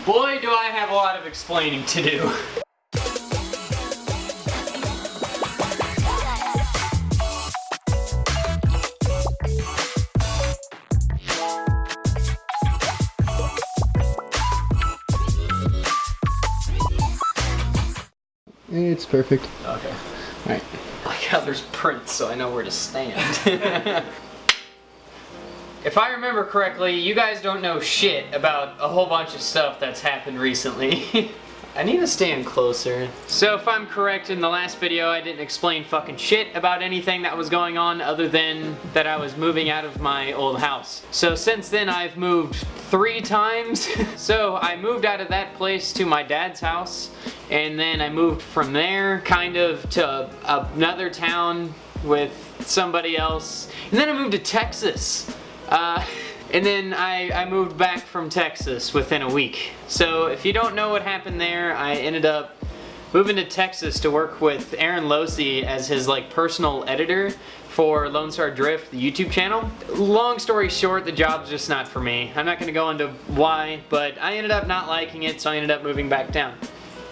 Boy, do I have a lot of explaining to do. It's perfect. Okay. Alright. Like how there's prints, so I know where to stand. If I remember correctly, you guys don't know shit about a whole bunch of stuff that's happened recently. I need to stand closer. So if I'm correct, in the last video I didn't explain fucking shit about anything that was going on other than that I was moving out of my old house. So since then I've moved 3 times. So I moved out of that place to my dad's house, and then I moved from there kind of to another town with somebody else, and then I moved to Texas. And then I moved back from Texas within a week. So if you don't know what happened there, I ended up moving to Texas to work with Aaron Losey as his like personal editor for Lone Star Drift, the YouTube channel. Long story short, the job's just not for me. I'm not gonna go into why, but I ended up not liking it, so I ended up moving back down.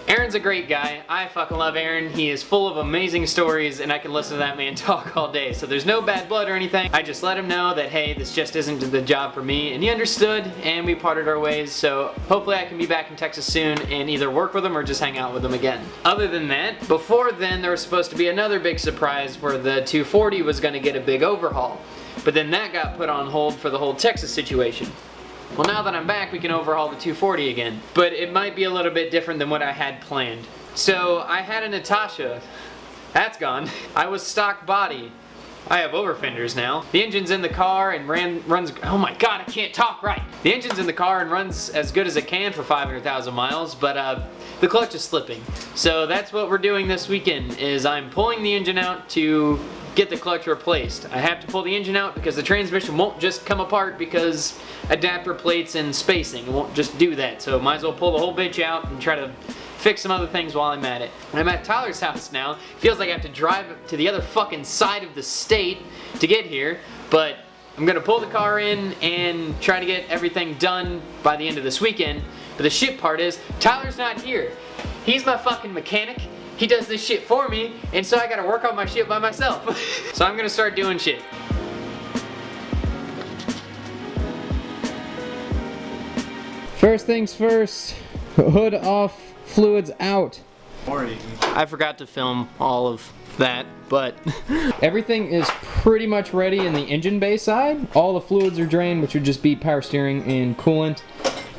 Aaron's a great guy. I fucking love Aaron. He is full of amazing stories, and I can listen to that man talk all day. So there's no bad blood or anything. I just let him know that, hey, this just isn't the job for me, and he understood, and we parted our ways. So hopefully I can be back in Texas soon and either work with him or just hang out with him again. Other than that, before then there was supposed to be another big surprise where the 240 was gonna get a big overhaul. But then that got put on hold for the whole Texas situation. Well, now that I'm back, we can overhaul the 240 again. But it might be a little bit different than what I had planned. So, I had a Natasha. That's gone. I was stock body. I have overfenders now. The engine's in the car and runs... Oh my god, I can't talk right! The engine's in the car and runs as good as it can for 500,000 miles, but the clutch is slipping. So that's what we're doing this weekend, is I'm pulling the engine out to get the clutch replaced. I have to pull the engine out because the transmission won't just come apart because adapter plates and spacing. It won't just do that, so might as well pull the whole bitch out and try to fix some other things while I'm at it. I'm at Tyler's house now. Feels like I have to drive to the other fucking side of the state to get here, but I'm gonna pull the car in and try to get everything done by the end of this weekend. But the shit part is, Tyler's not here. He's my fucking mechanic. He does this shit for me, and so I gotta work on my shit by myself. So I'm gonna start doing shit. First things first, hood off, fluids out. I forgot to film all of that, but everything is pretty much ready in the engine bay side. All the fluids are drained, which would just be power steering and coolant.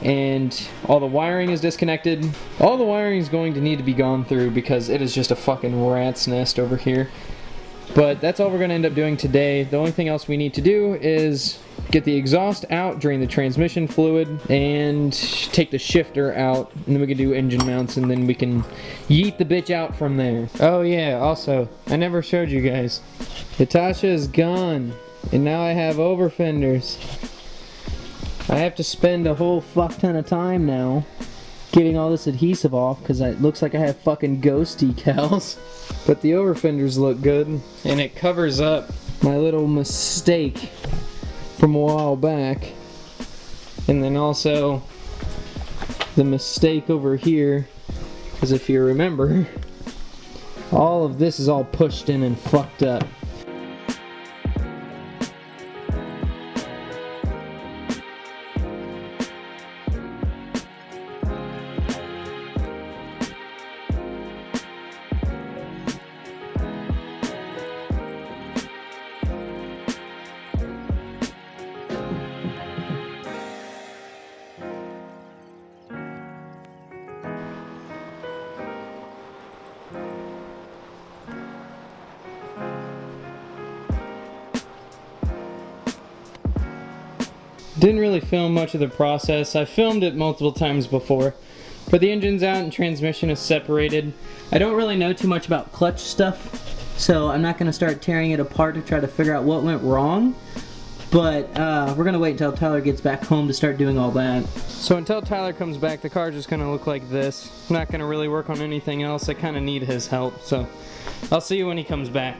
And all the wiring is disconnected. All the wiring is going to need to be gone through because it is just a fucking rat's nest over here. But that's all we're going to end up doing today. The only thing else we need to do is get the exhaust out, drain the transmission fluid, and take the shifter out, and then we can do engine mounts, and then we can yeet the bitch out from there. Oh yeah, also, I never showed you guys. Natasha is gone, and now I have overfenders. I have to spend a whole fuck ton of time now getting all this adhesive off because it looks like I have fucking ghost decals. But the overfenders look good, and it covers up my little mistake from a while back. And then also the mistake over here, because if you remember, all of this is all pushed in and fucked up. Didn't really film much of the process. I filmed it multiple times before. But the engine's out and transmission is separated. I don't really know too much about clutch stuff, so I'm not going to start tearing it apart to try to figure out what went wrong. But we're going to wait until Tyler gets back home to start doing all that. So until Tyler comes back, the car's just going to look like this. I'm not going to really work on anything else. I kind of need his help, so I'll see you when he comes back.